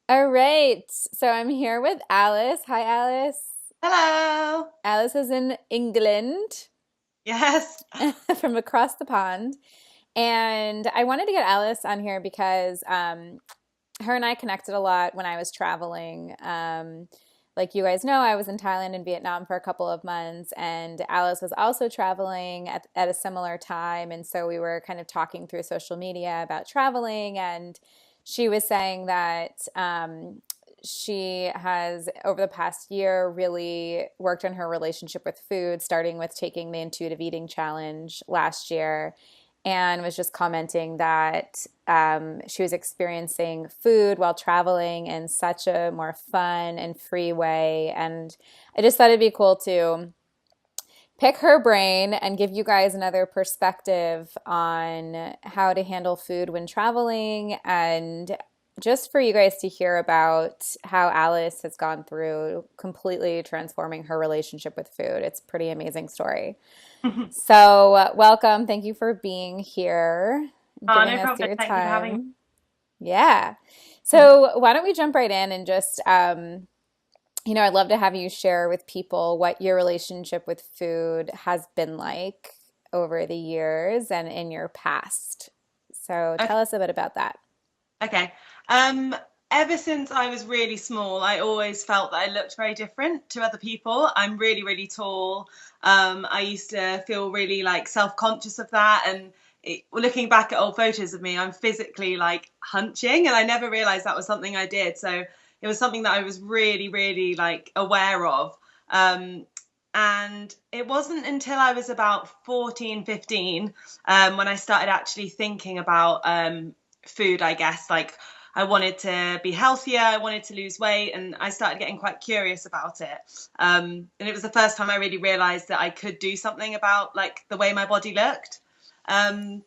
All right. So I'm here with Alice. Hi, Alice. Hello. Alice is in England Yes. from across the pond. And I wanted to get Alice on here because her and I connected a lot when I was traveling. Like you guys know, I was in Thailand and Vietnam for a couple of months, and Alice was also traveling at a similar time. And so we were kind of talking through social media about traveling, and she was saying that she has, over the past year, really worked on her relationship with food, starting with taking the intuitive eating challenge last year, and was just commenting that she was experiencing food while traveling in such a more fun and free way. And I just thought it'd be cool to pick her brain and give you guys another perspective on how to handle food when traveling, and just for you guys to hear about how Alice has gone through completely transforming her relationship with food. It's a pretty amazing story. So, welcome. Thank you for being here, No giving us problem. your Thank you for having me. time. Yeah. So, why don't we jump right in and just, I'd love to have you share with people what your relationship with food has been like over the years and in your past. So, Okay. tell us a bit about that. Okay. Um, Ever since I was really small, I always felt that I looked very different to other people. I'm really, really tall. I used to feel really like self-conscious of that, and looking back at old photos of me, I'm physically like hunching, and I never realized that was something I did. So it was something that I was really, really like aware of. Um, and it wasn't until I was about 14, 15, when I started actually thinking about food, I guess. Like, I wanted to be healthier, I wanted to lose weight, and I started getting quite curious about it. And it was the first time I really realized that I could do something about like the way my body looked. Um,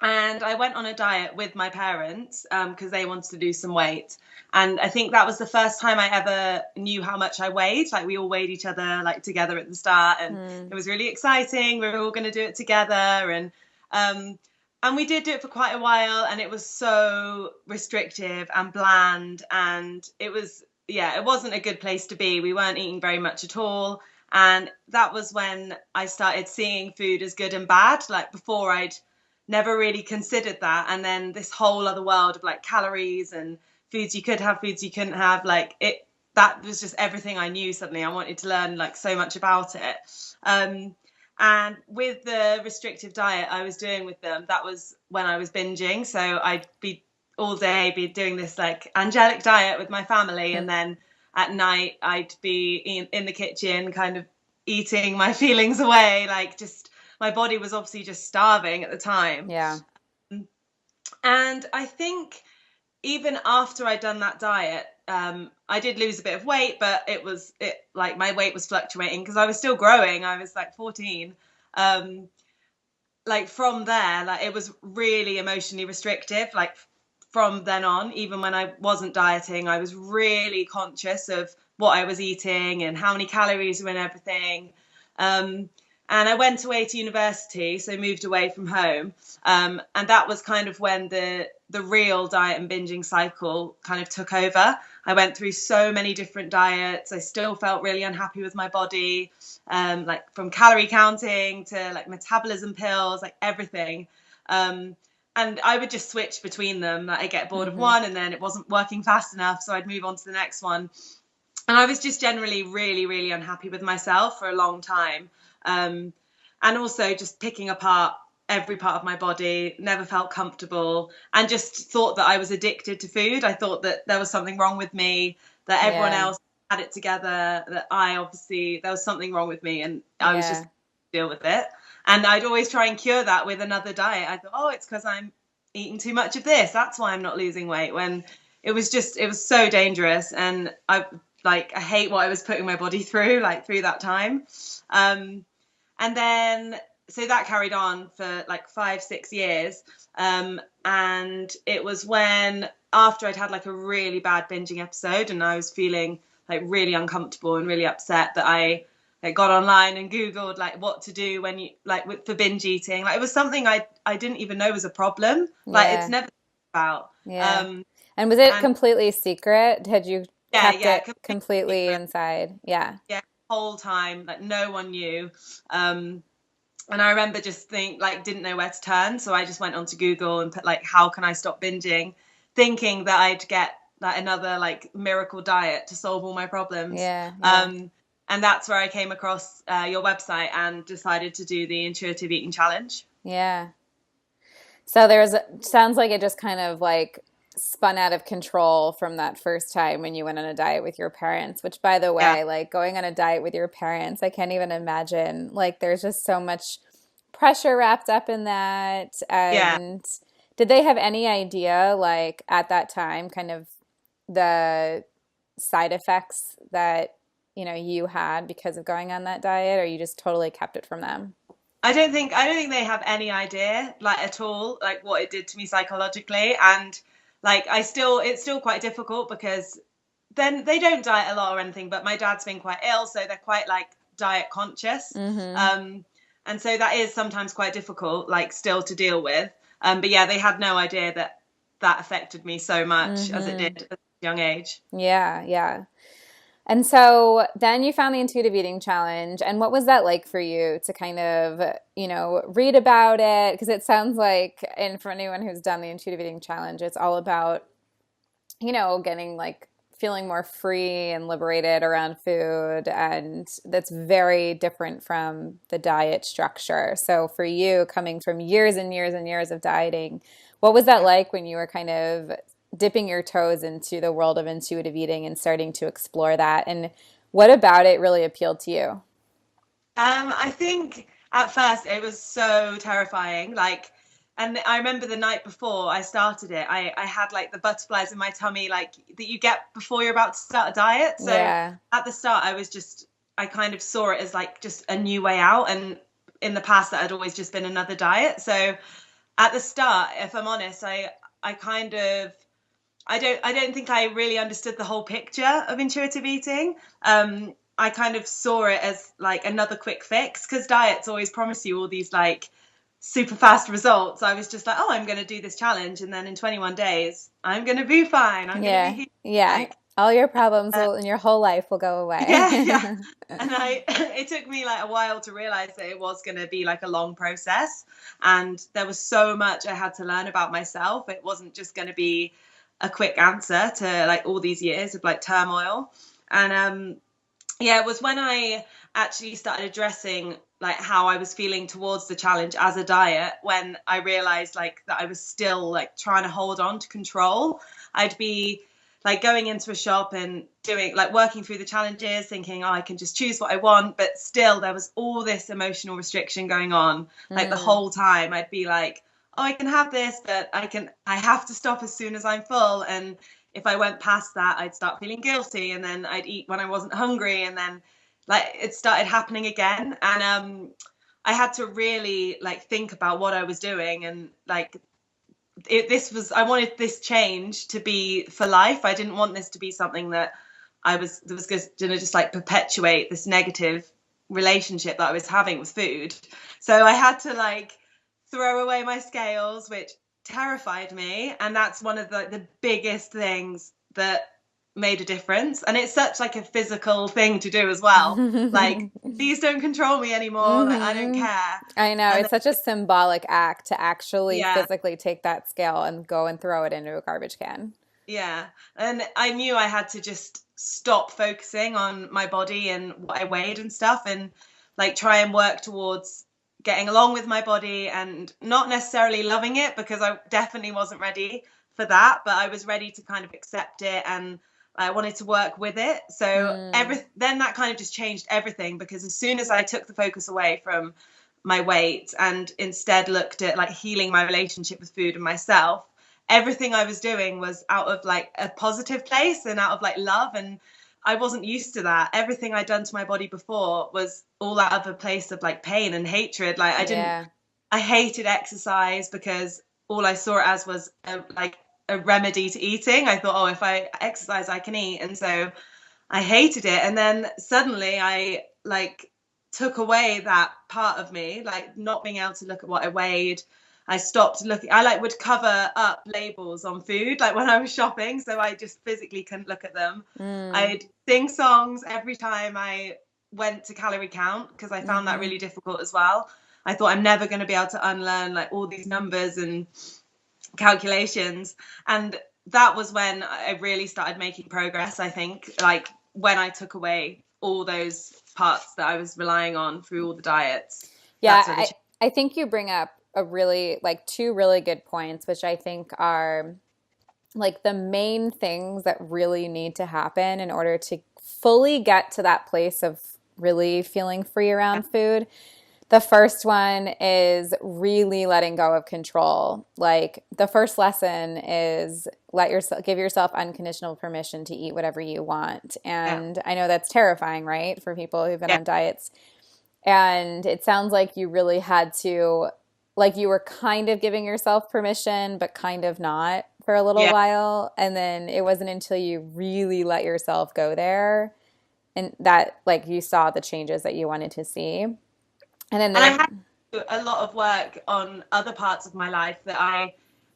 and I went on a diet with my parents because they wanted to lose some weight. And I think that was the first time I ever knew how much I weighed. Like, we all weighed each other like together at the start, and Hmm. it was really exciting. We were all going to do it together, um, and we did do it for quite a while. And it was so restrictive and bland, and it was, yeah, it wasn't a good place to be. We weren't eating very much at all. And that was when I started seeing food as good and bad. Like, before, I'd never really considered that. And then this whole other world of like calories and foods you could have, foods you couldn't have, like it, that was just everything I knew. Suddenly I wanted to learn like so much about it. um and with the restrictive diet I was doing with them, that was when I was binging. So I'd be all day be doing this like angelic diet with my family, and then at night I'd be in the kitchen kind of eating my feelings away, like just my body was obviously just starving at the time. Yeah. And I think even after I'd done that diet, I did lose a bit of weight, but it like my weight was fluctuating because I was still growing. I was like 14. Um, like from there, like it was really emotionally restrictive. Like from then on, even when I wasn't dieting, I was really conscious of what I was eating and how many calories were in everything. Um, and I went away to university, so moved away from home. And that was kind of when the real diet and binging cycle kind of took over. I went through so many different diets. I still felt really unhappy with my body, like from calorie counting to like metabolism pills, like everything. Um, and I would just switch between them. Like, I get bored of Hmm. one, and then it wasn't working fast enough, so I'd move on to the next one. And I was just generally really, really unhappy with myself for a long time. Um, and also just picking apart every part of my body, never felt comfortable, and just thought that I was addicted to food. I thought that there was something wrong with me, that everyone Yeah. else had it together, that I obviously, there was something wrong with me, and I was just Yeah. deal with it. And I'd always try and cure that with another diet. I thought, oh, it's because I'm eating too much of this. That's why I'm not losing weight. When it was so dangerous. And I hate what I was putting my body through, like through that time. Um, and then, so that carried on for like 5, 6 years. And it was when, after I'd had like a really bad binging episode and I was feeling like really uncomfortable and really upset, that I like got online and Googled like what to do when you like for binge eating. Like, it was something I didn't even know was a problem. Like, it's Yeah. never about. Yeah. Um, And was it And completely secret? Had you yeah, kept yeah, it completely completely secret. inside? Yeah. Yeah, whole time, like no one knew. Um, and I remember just didn't know where to turn, so I just went onto Google and put like how can I stop binging, thinking that I'd get like another like miracle diet to solve all my problems. Yeah, yeah. Um, and that's where I came across your website and decided to do the intuitive eating challenge. Yeah. So there's sounds like it just kind of like spun out of control from that first time when you went on a diet with your parents, which by the Yeah, way, like going on a diet with your parents, I can't even imagine. Like there's just so much pressure wrapped up in that. yeah. And did they have any idea, like at that time, kind of the side effects that, you had because of going on that diet, or you just totally kept it from them? I don't think they have any idea like at all like what it did to me psychologically, and like it's still quite difficult because then they don't diet a lot or anything, but my dad's been quite ill, so they're quite like diet conscious. Mm-hmm. Um, and so that is sometimes quite difficult, like still to deal with. But yeah, they had no idea that that affected me so much as it Mm-hmm. did at a young age. Yeah, yeah. And so then you found the intuitive eating challenge. And what was that like for you to kind of, read about it? Because it sounds like, and for anyone who's done the intuitive eating challenge, it's all about, getting like feeling more free and liberated around food. And that's very different from the diet structure. So for you, coming from years and years and years of dieting, what was that Yeah. like when you were kind of dipping your toes into the world of intuitive eating and starting to explore that? And what about it really appealed to you? I think at first it was so terrifying. Like, and I remember the night before I started it, I had like the butterflies in my tummy, like that you get before you're about to start a diet. So Yeah. at the start, I kind of saw it as like just a new way out. And in the past, that had always just been another diet. So at the start, if I'm honest, I kind of, I don't think I really understood the whole picture of intuitive eating. I kind of saw it as like another quick fix because diets always promise you all these like super fast results. I was just like, oh, I'm going to do this challenge, and then in 21 days, I'm going to be fine. I'm going to be Yeah. healed. Yeah. Like, All your problems uh, will, in your whole life will go away. yeah, yeah. And it took me like a while to realize that it was going to be like a long process, and there was so much I had to learn about myself. It wasn't just going to be a quick answer to like all these years of like turmoil. And yeah, it was when I actually started addressing like how I was feeling towards the challenge as a diet when I realized like that I was still like trying to hold on to control. I'd be like going into a shop and doing like working through the challenges thinking, oh, I can just choose what I want, but still there was all this emotional restriction going on like the Mm, whole time. I'd be like, oh, I can have this, but I have to stop as soon as I'm full. And if I went past that, I'd start feeling guilty, and then I'd eat when I wasn't hungry, and then like it started happening again. And I had to really like think about what I was doing, and like I wanted this change to be for life. I didn't want this to be something that was gonna just like perpetuate this negative relationship that I was having with food. So I had to like throw away my scales, which terrified me, and that's one of the biggest things that made a difference. And it's such like a physical thing to do as well. Like, mm-hmm. please don't control me anymore. Like, I don't care. I know. And It's such a symbolic act to actually yeah, physically take that scale and go and throw it into a garbage can. yeah. And I knew I had to just stop focusing on my body and what I weighed and stuff, and like try and work towards getting along with my body and not necessarily loving it because I definitely wasn't ready for that, but I was ready to kind of accept it, and I wanted to work with it. So Mm, then that kind of just changed everything, because as soon as I took the focus away from my weight and instead looked at like healing my relationship with food and myself, everything I was doing was out of like a positive place and out of like love. And I wasn't used to that. Everything I'd done to my body before was all out of a place of like pain and hatred. Like yeah. I hated exercise because all I saw it as was like a remedy to eating. I thought, oh, if I exercise, I can eat. And so I hated it. And then suddenly I like took away that part of me, like not being able to look at what I weighed. I stopped looking. I like would cover up labels on food, like when I was shopping, so I just physically couldn't look at them. Mm. I'd sing songs every time I went to calorie count because I found that Hmm. really difficult as well. I thought I'm never going to be able to unlearn like all these numbers and calculations. And that was when I really started making progress, I think, like when I took away all those parts that I was relying on through all the diets. Yeah, That's when the I think you bring up a really like two really good points, which I think are like the main things that really need to happen in order to fully get to that place of really feeling free around food. The first one is really letting go of control. Like the first lesson is give yourself unconditional permission to eat whatever you want. yeah, And I know that's terrifying, right, for people who've been yeah, on diets. And it sounds like you really had to, like you were kind of giving yourself permission, but kind of not for a little yeah. while. And then it wasn't until you really let yourself go there and that like you saw the changes that you wanted to see. And then And I the had a lot of work on other parts of my life that I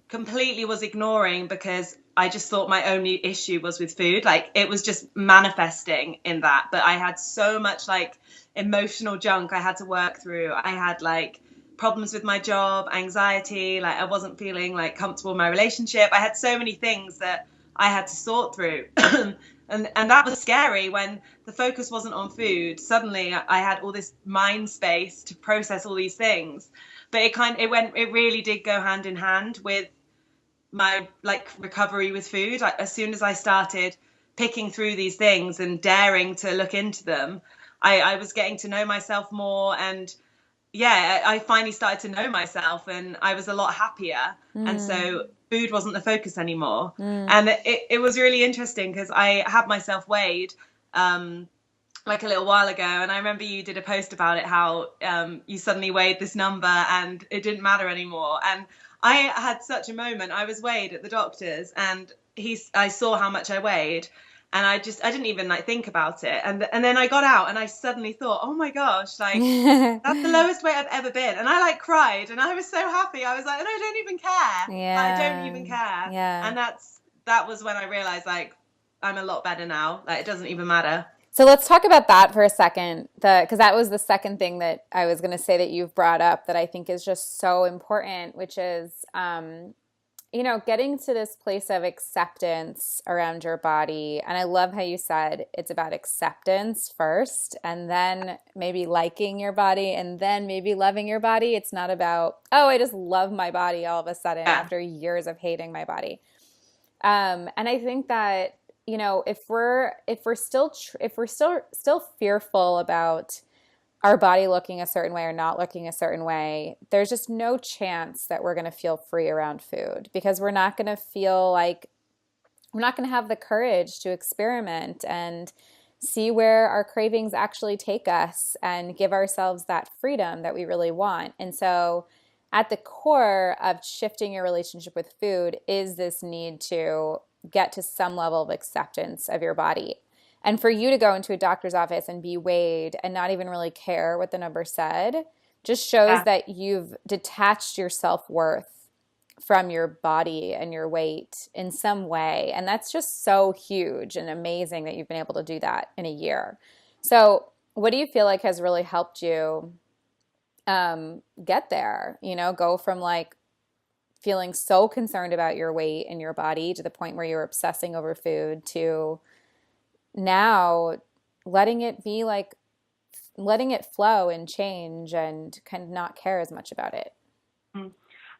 completely was ignoring because I just thought my only issue was with food. Like it was just manifesting in that. But I had so much like emotional junk I had to work through. I had like problems with my job, anxiety, like I wasn't feeling like comfortable in my relationship. I had so many things that I had to sort through. And that was scary when the focus wasn't on food. Suddenly I had all this mind space to process all these things. But it really did go hand in hand with my like recovery with food. Like, as soon as I started picking through these things and daring to look into them, I was getting to know myself more. And yeah, I finally started to know myself and I was a lot happier. And mm, so food wasn't the focus anymore. mm, And it was really interesting because I had myself weighed um, like a little while ago. And I remember you did a post about it, how you suddenly weighed this number and it didn't matter anymore. And I had such a moment. I was weighed at the doctor's and I saw how much I weighed and I didn't even like think about it. And then I got out and I suddenly thought, oh my gosh, like that's the lowest weight I've ever been. And I like cried and I was so happy. I was like, and I don't even care. Like, I don't yeah, even care. yeah. And that was when I realized like I'm a lot better now. Like it doesn't even matter. So let's talk about that for a second. Because that was the second thing that I was going to say that you've brought up that I think is just so important, which is, getting to this place of acceptance around your body. And I love how you said it's about acceptance first, and then maybe liking your body, and then maybe loving your body. It's not about, oh, I just love my body all of a sudden Yeah. after years of hating my body. And I think that if we're still fearful about our body looking a certain way or not looking a certain way, there's just no chance that we're going to feel free around food because we're not going to have the courage to experiment and see where our cravings actually take us and give ourselves that freedom that we really want. And so, at the core of shifting your relationship with food is this need to get to some level of acceptance of your body. And for you to go into a doctor's office and be weighed and not even really care what the number said just shows Yeah. that you've detached your self worth from your body and your weight in some way. And that's just so huge and amazing that you've been able to do that in a year. So, what do you feel like has really helped you get there? Go from like feeling so concerned about your weight and your body to the point where you're obsessing over food to now letting it be like letting it flow and change and kind of not care as much about it. Mm.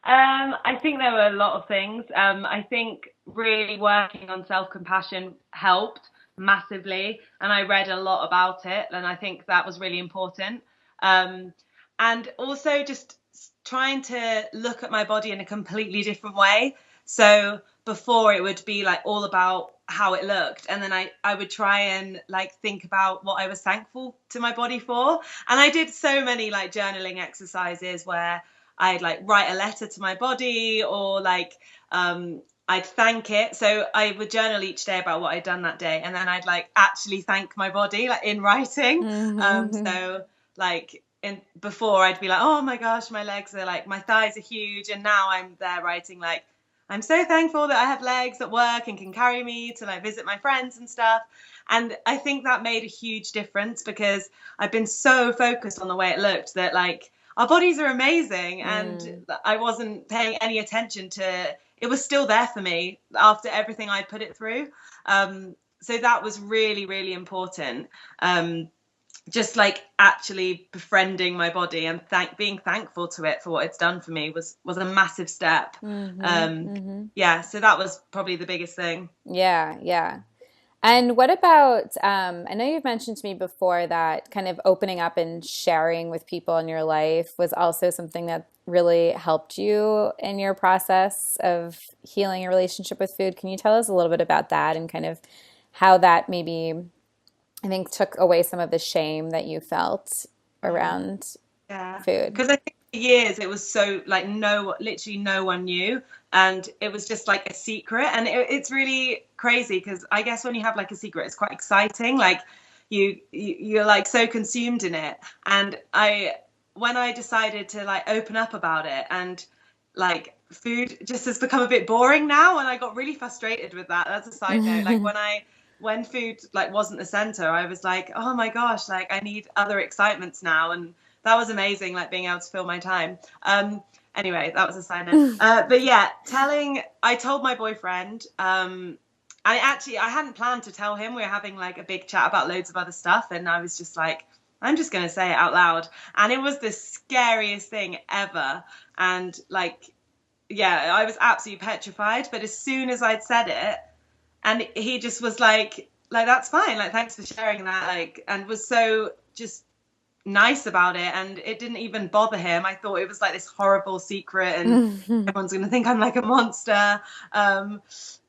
I think there were a lot of things. I think really working on self-compassion helped massively, and I read a lot about it, and I think that was really important. Um, and also just trying to look at my body in a completely different way. So before it would be like all about how it looked, and then I would try and like think about what I was thankful to my body for. And I did so many like journaling exercises where I'd like write a letter to my body or like I'd thank it. So I would journal each day about what I'd done that day, and then I'd like actually thank my body like in writing. Hmm. So like in before I'd be like, oh my gosh, my legs are like, my thighs are huge, and now I'm there writing like, I'm so thankful that I have legs that work and can carry me to like visit my friends and stuff. And I think that made a huge difference because I've been so focused on the way it looked that like our bodies are amazing, and Mm. I wasn't paying any attention to it was still there for me after everything I'd put it through. So that was really, really important. Um, just like actually befriending my body and being thankful to it for what it's done for me was a massive step. Hmm. um Hmm. yeah, so that was probably the biggest thing. Yeah, yeah. And what about, I know you've mentioned to me before that kind of opening up and sharing with people in your life was also something that really helped you in your process of healing your relationship with food. Can you tell us a little bit about that and kind of how that maybe, I think, took away some of the shame that you felt Mm. around Yeah, food? because I think for years it was so like literally no one knew, and it was just like a secret, and it's really crazy because I guess when you have like a secret, it's quite exciting. Like you're like so consumed in it, and I when I decided to like open up about it, and like food just has become a bit boring now, and I got really frustrated with that. That's a side note. Like when food like wasn't the center, I was like, oh my gosh, like I need other excitements now, and that was amazing, like being able to fill my time. Anyway, that was a side note. But yeah, I told my boyfriend. I hadn't planned to tell him. We were having like a big chat about loads of other stuff, and I was just like, I'm just gonna say it out loud, and it was the scariest thing ever. And like, yeah, I was absolutely petrified. But as soon as I'd said it, and he just was like that's fine, like thanks for sharing that, like, and was so just nice about it, and it didn't even bother him. I thought it was like this horrible secret and everyone's gonna think I'm like a monster. um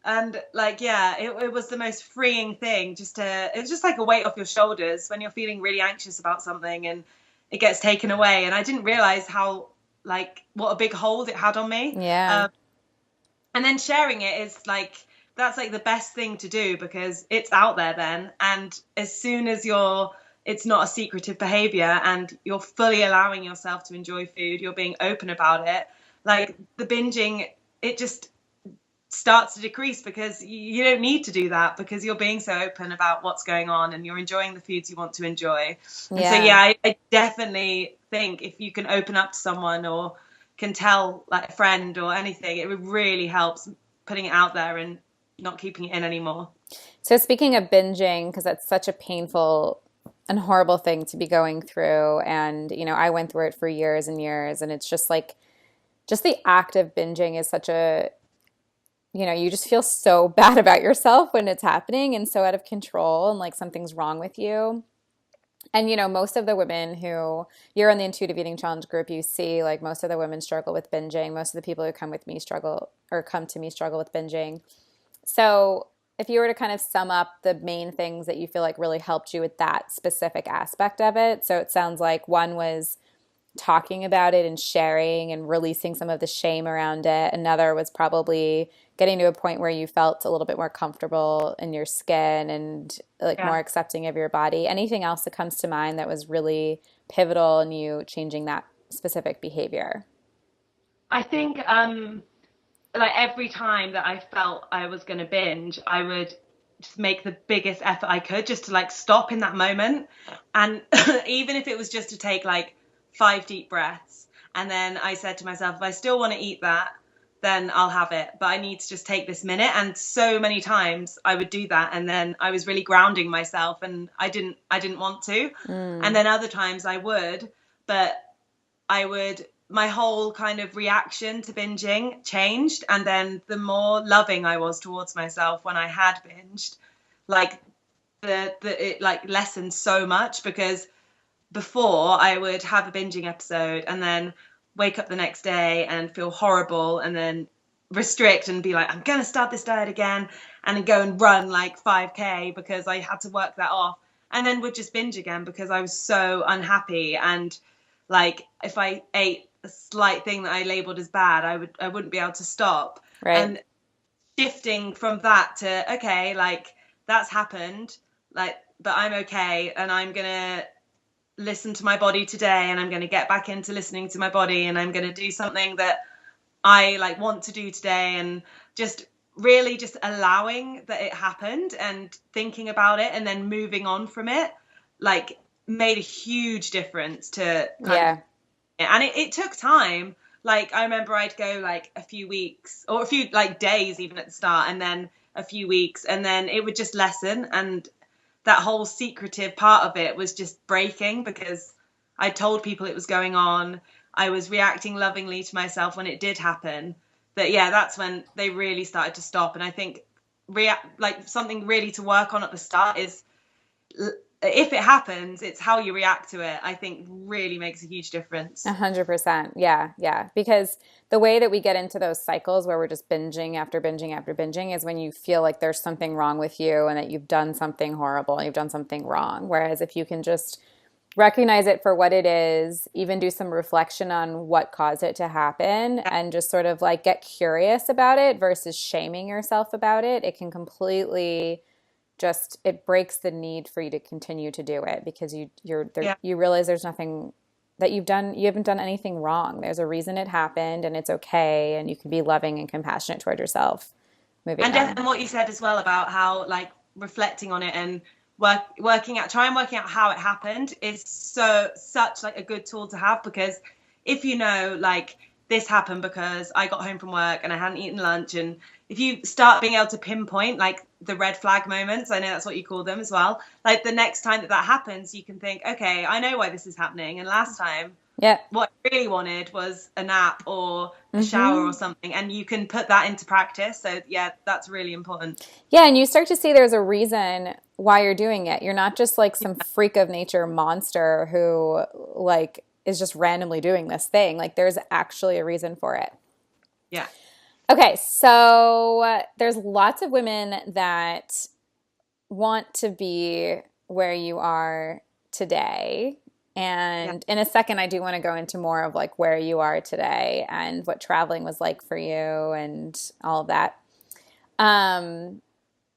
and like, yeah, it was the most freeing thing, just to it was just like a weight off your shoulders when you're feeling really anxious about something and it gets taken away. And I didn't realize how like what a big hold it had on me. Yeah. um and then sharing it is like that's like the best thing to do because it's out there then, and as soon as it's not a secretive behavior and you're fully allowing yourself to enjoy food, you're being open about it, like the binging, it just starts to decrease because you don't need to do that because you're being so open about what's going on and you're enjoying the foods you want to enjoy. And so Yeah. yeah, I definitely think if you can open up to someone or can tell like a friend or anything, it would really helps putting it out there and not keeping it in anymore. So speaking of binging, because that's such a painful and horrible thing to be going through, and I went through it for years and years, and it's just like just the act of binging is such a, you just feel so bad about yourself when it's happening and so out of control and like something's wrong with you. And most of the women who you're in the intuitive eating challenge group, you see like most of the women struggle with binging. Most of the people who come with me struggle or come to me struggle with binging. So, if you were to kind of sum up the main things that you feel like really helped you with that specific aspect of it, so it sounds like one was talking about it and sharing and releasing some of the shame around it. Another was probably getting to a point where you felt a little bit more comfortable in your skin and like more Yeah, accepting of your body. Anything else that comes to mind that was really pivotal in you changing that specific behavior? I think like every time that I felt I was going to binge, I would just make the biggest effort I could just to like stop in that moment. And even if it was just to take like 5 deep breaths. And then I said to myself, if I still want to eat that, then I'll have it. But I need to just take this minute. And so many times I would do that. And then I was really grounding myself and I didn't want to. And Mm, then other times I would, but I would my whole kind of reaction to binging changed, and then the more loving I was towards myself when I had binged, like the it like lessened so much because before I would have a binging episode and then wake up the next day and feel horrible and then restrict and be like, I'm going to start this diet again, and then go and run like 5K because I had to work that off, and then would just binge again because I was so unhappy. And like if I ate a slight thing that I labeled as bad, I wouldn't be able to stop. right. And shifting from that to okay, like that's happened, like but I'm okay and I'm gonna listen to my body today, and I'm going to get back into listening to my body, and I'm going to do something that I like want to do today, and just really just allowing that it happened and thinking about it and then moving on from it, like made a huge difference to kind of, Yeah. and it took time. Like I remember I'd go like a few weeks or a few like days even at the start, and then a few weeks, and then it would just lessen, and that whole secretive part of it was just breaking because I told people it was going on. I was reacting lovingly to myself when it did happen. But yeah, that's when they really started to stop. And I think like something really to work on at the start is if it happens, it's how you react to it. I think really makes a huge difference. 100%. Yeah, yeah. Because the way that we get into those cycles where we're just binging after binging after binging is when you feel like there's something wrong with you and that you've done something horrible and you've done something wrong. Whereas if you can just recognize it for what it is, even do some reflection on what caused it to happen, and just sort of like get curious about it versus shaming yourself about it, it can completely just it breaks the need for you to continue to do it because you're there, Yeah. you realize there's nothing that you haven't done anything wrong. There's a reason it happened and it's okay, and you can be loving and compassionate toward yourself moving on. And what you said as well about how like reflecting on it and working out how it happened is such like a good tool to have, because if you know like this happened because I got home from work and I hadn't eaten lunch, and if you start being able to pinpoint like the red flag moments, I know that's what you call them as well, like the next time that happens you can think, okay, I know why this is happening, and last time Yeah. what I really wanted was a nap or a shower or Hmm. something, and you can put that into practice. So yeah, that's really important. Yeah, and you start to see there's a reason why you're doing it. You're not just like some freak of nature monster who like is just randomly doing this thing. Like there's actually a reason for it. Yeah. Okay, so there's lots of women that want to be where you are today. Yeah. And in a second, I do want to go into more of like where you are today and what traveling was like for you and all of that. Um,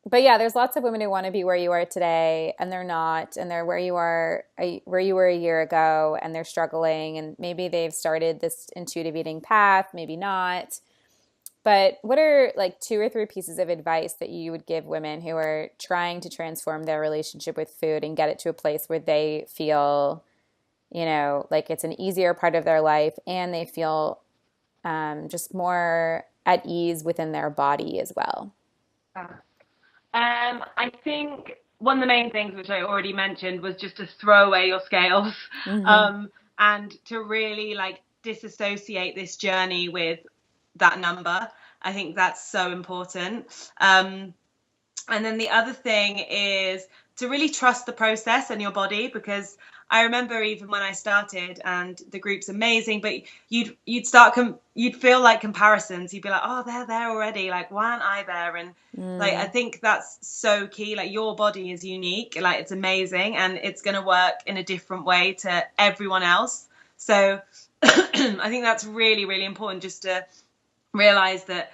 but yeah, there's lots of women who want to be where you are today and they're not, and they're where you were a year ago, and they're struggling, and maybe they've started this intuitive eating path, maybe not. But what are like two or three pieces of advice that you would give women who are trying to transform their relationship with food and get it to a place where they feel, like it's an easier part of their life and they feel just more at ease within their body as well? I think one of the main things which I already mentioned was just to throw away your scales, Hmm. um, and to really like disassociate this journey with that number. I think that's so important. And then the other thing is to really trust the process and your body, because I remember even when I started and the group's amazing, but you'd feel like comparisons. You'd be like, oh, they're there already. Like, why aren't I there? And like, I Mm. think that's so key. Like, your body is unique. Like, it's amazing, and it's going to work in a different way to everyone else. So I think that's really, really important, just to realize that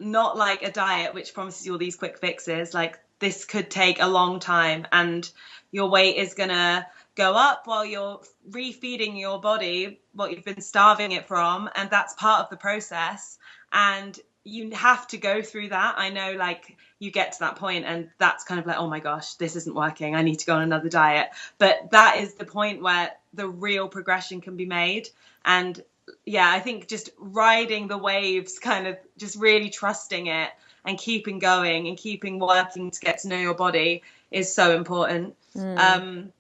not like a diet which promises you all these quick fixes. Like this could take a long time, and your weight is gonna go up while you're refeeding your body what you've been starving it from, and that's part of the process. And you have to go through that. I know, like, you get to that point and that's kind of like, oh my gosh, this isn't working, I need to go on another diet. But that is the point where the real progression can be made. And yeah, I think just riding the waves, kind of just really trusting it and keeping going and keeping working to get to know your body is so important. Mm. Um,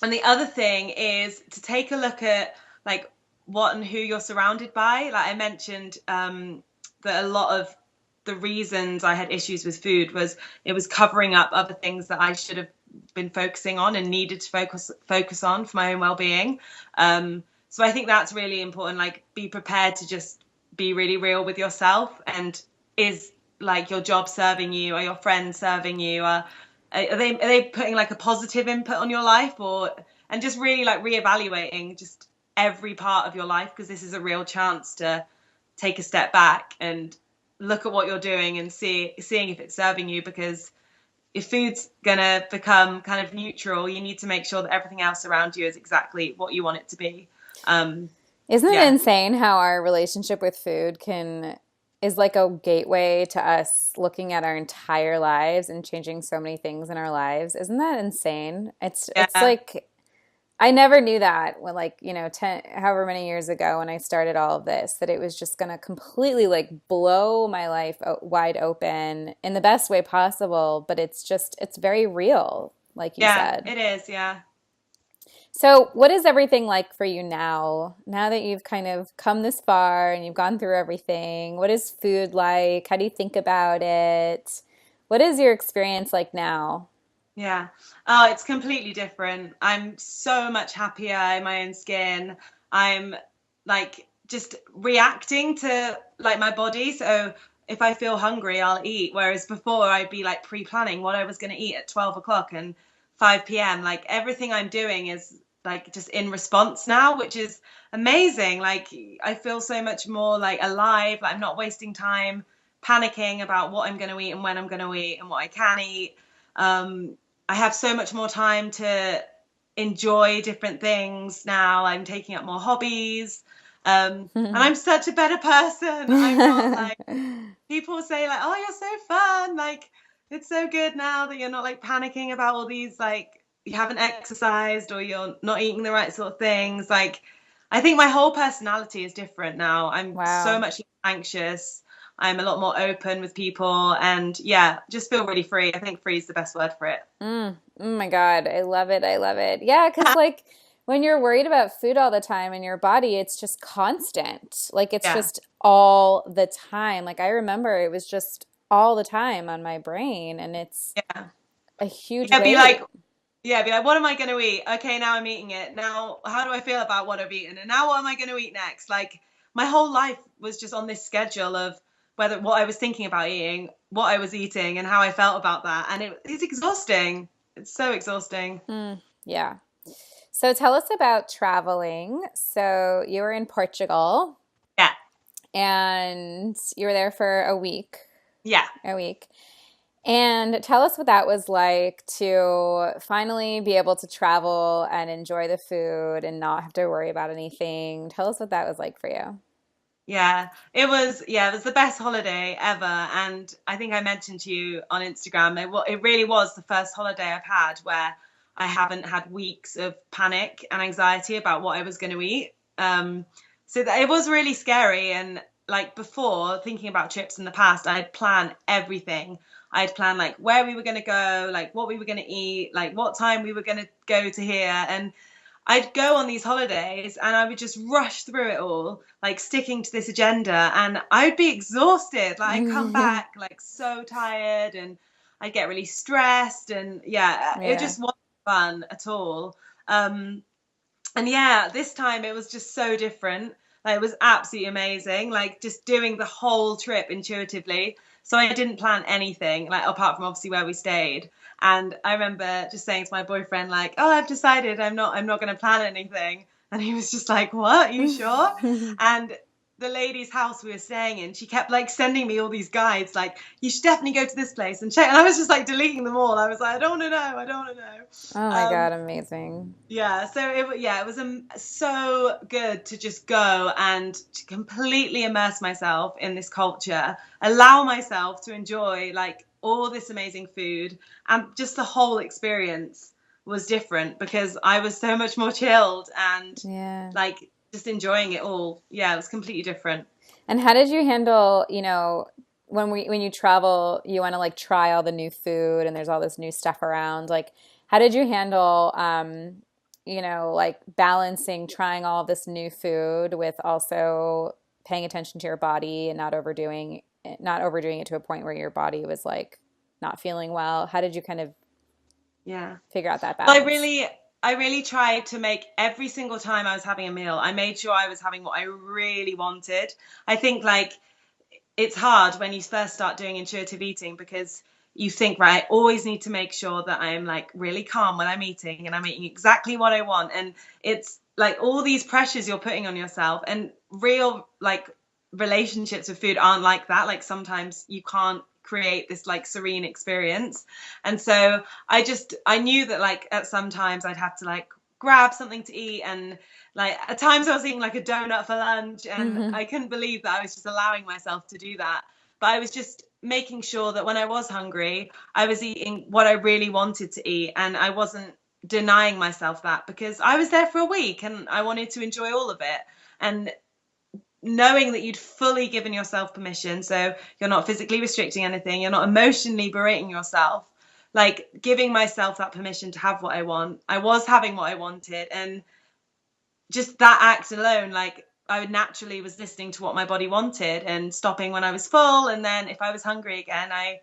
and the other thing is to take a look at like what and who you're surrounded by. Like I mentioned, that a lot of the reasons I had issues with food was it was covering up other things that I should have been focusing on and needed to focus on for my own well-being. So I think that's really important. Like, be prepared to just be really real with yourself. And is like your job serving you? Are your friends serving you? Are they putting like a positive input on your life, or and just really like reevaluating just every part of your life, because this is a real chance to take a step back and look at what you're doing and seeing if it's serving you, because if food's gonna become kind of neutral, you need to make sure that everything else around you is exactly what you want it to be. Um, Isn't it yeah, insane how our relationship with food can is like a gateway to us looking at our entire lives and changing so many things in our lives? Isn't that insane? It's yeah, like I never knew that when like, 10 however many years ago when I started all of this that it was just going to completely like blow my life wide open in the best way possible, but it's very real, like you yeah. said. It is. Yeah. So, what is everything like for you now? Now that you've kind of come this far and you've gone through everything, what is food like? How do you think about it? What is your experience like now? Yeah. Oh, it's completely different. I'm so much happier in my own skin. I'm like just reacting to like my body. So if I feel hungry, I'll eat. Whereas before I'd be like pre-planning what I was going to eat at 12 o'clock and 5 p.m. Like everything I'm doing is like just in response now, which is amazing. Like I feel so much more like alive. Like I'm not wasting time panicking about what I'm going to eat and when I'm going to eat and what I can eat. Um, I have so much more time to enjoy different things now. I'm taking up more hobbies. And I'm such a better person. I'm not like people say like, "Oh, you're so fun." Like it's so good now that you're not like panicking about all these like you haven't exercised or you're not eating the right sort of things. Like I think my whole personality is different now. I'm so Wow. much less anxious. I'm a lot more open with people and yeah, just feel really free. I think free is the best word for it. Oh my God, I love it. I love it. Yeah, because like when you're worried about food all the time in your body, it's just constant. Like it's Yeah. just all the time. Like I remember it was just all the time on my brain, and it's Yeah. a huge Yeah, weight. be like, what am I going to eat? Okay, now I'm eating it. Now, how do I feel about what I've eaten? And now what am I going to eat next? Like, my whole life was just on this schedule of whether what I was thinking about eating, what I was eating, and how I felt about that. And it's exhausting. It's so exhausting. Yeah. So tell us about traveling. So you were in Portugal Yeah. and you were there for a week. Yeah. A week. And tell us what that was like to finally be able to travel and enjoy the food and not have to worry about anything. Tell us what that was like for you. Yeah, it was the best holiday ever. And I think I mentioned to you on Instagram, it really was the first holiday I've had where I haven't had weeks of panic and anxiety about what I was going to eat. So that it was really scary. And like before, thinking about trips in the past, I'd plan everything. I'd plan like where we were going to go, like what we were going to eat, like what time we were going to go to here. And I'd go on these holidays and I would just rush through it all, like sticking to this agenda, and I'd be exhausted. Like I'd come back like so tired and I'd get really stressed and yeah, it Yeah. just wasn't fun at all. Um, and yeah, this time it was just so different. Like, it was absolutely amazing. Like just doing the whole trip intuitively. So I didn't plan anything, like apart from obviously where we stayed. And I remember just saying to my boyfriend, like, "Oh, I've decided I'm not going to plan anything." And he was just like, "What? Are you sure?" And the lady's house we were staying in, she kept like sending me all these guides, like, "You should definitely go to this place and check." And I was just like deleting them all. I was like, "I don't want to know. I don't want to know." Oh my Um, God, amazing. yeah, so it was so good to just go and to completely immerse myself in this culture, allow myself to enjoy like all this amazing food, and just the whole experience was different because I was so much more chilled and Yeah. like just enjoying it all. Yeah, it was completely different. And how did you handle, when you travel, you want to like try all the new food and there's all this new stuff around. Like, how did you handle, like balancing trying all of this new food with also paying attention to your body and not overdoing it to a point where your body was like not feeling well? How did you kind of Yeah. figure out that Well, balance? I really tried to make every single time I was having a meal, I made sure I was having what I really wanted. I think like it's hard when you first start doing intuitive eating because you think, right, I always need to make sure that I'm like really calm when I'm eating and I'm eating exactly what I want. And it's like all these pressures you're putting on yourself, and real like relationships with food aren't like that. Like sometimes you can't create this like serene experience. And so I knew that like at some times I'd have to like grab something to eat, and like at times I was eating like a donut for lunch, and Hmm. I couldn't believe that I was just allowing myself to do that. But I was just making sure that when I was hungry, I was eating what I really wanted to eat, and I wasn't denying myself that, because I was there for a week and I wanted to enjoy all of it. And knowing that you'd fully given yourself permission, so you're not physically restricting anything, you're not emotionally berating yourself, like giving myself that permission to have what I want. I was having what I wanted, and just that act alone, like I would naturally was listening to what my body wanted and stopping when I was full, and then if I was hungry again, I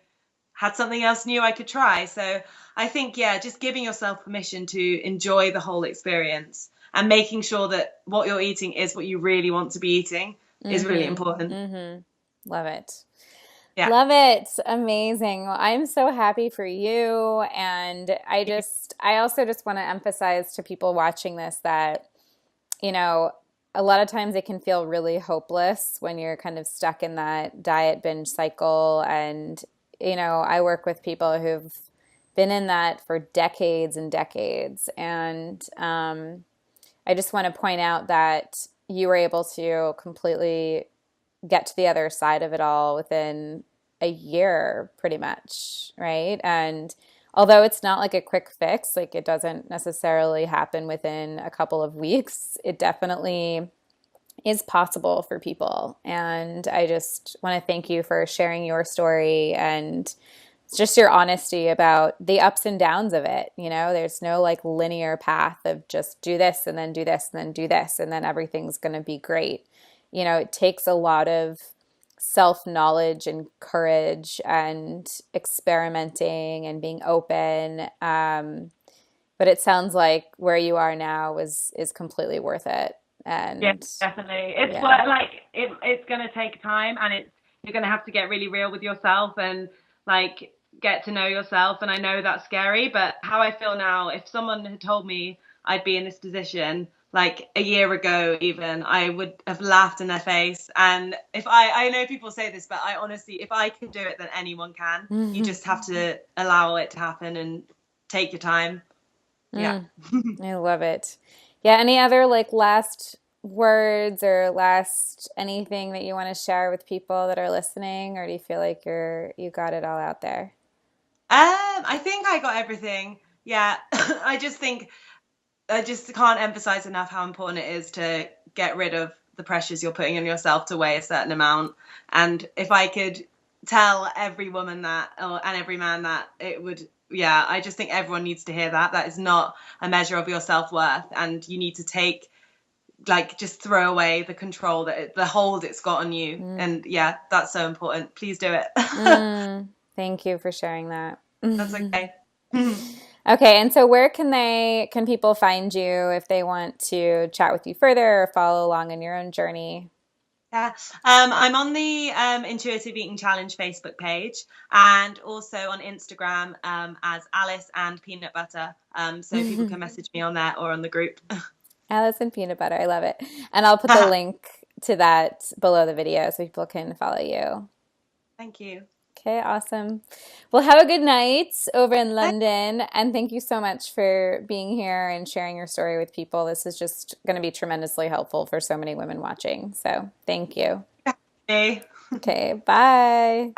had something else new I could try. So I think, yeah, just giving yourself permission to enjoy the whole experience and making sure that what you're eating is what you really want to be eating is really Hmm. important. Hmm. Love it. Yeah. Love it. Amazing. Well, I'm so happy for you. And I also just want to emphasize to people watching this that, you know, a lot of times it can feel really hopeless when you're kind of stuck in that diet binge cycle. And, I work with people who've been in that for decades and decades. And I just want to point out that you were able to completely get to the other side of it all within a year, pretty much, right? And although it's not like a quick fix, like it doesn't necessarily happen within a couple of weeks, it definitely is possible for people. And I just want to thank you for sharing your story and just your honesty about the ups and downs of it. There's no like linear path of just do this and then do this and then do this and then everything's going to be great. It takes a lot of self knowledge and courage and experimenting and being open. But it sounds like where you are now is completely worth it. Yeah, And definitely. It's yeah. what like it's gonna take time, and you're gonna have to get really real with yourself and like get to know yourself. And I know that's scary, but how I feel now, if someone had told me I'd be in this position like a year ago, even, I would have laughed in their face. And if I know people say this, but I honestly, if I can do it, then anyone can. You Mm, just have to allow it to happen and take your time. Yeah. I love it. Yeah, any other like last words or last anything that you want to share with people that are listening, or do you feel like you got it all out there? I think I got everything. Yeah. I just can't emphasize enough how important it is to get rid of the pressures you're putting on yourself to weigh a certain amount. And if I could tell every woman that, and every man that, it would, yeah, I just think everyone needs to hear that. That is not a measure of your self-worth. And you need to like, just throw away the control the hold it's got on you. Mm. And yeah, that's so important. Please do it. Thank you for sharing that. That's okay. Okay, and so where can people find you if they want to chat with you further or follow along in your own journey? Yeah, I'm on the Intuitive Eating Challenge Facebook page, and also on Instagram as Alice and Peanut Butter. So people can message me on there or on the group. Alice and peanut butter. I love it. And I'll put the link to that below the video so people can follow you. Thank you. Okay, awesome. Well, have a good night over in London. And thank you so much for being here and sharing your story with people. This is just going to be tremendously helpful for so many women watching. So thank you. Bye. Okay, bye.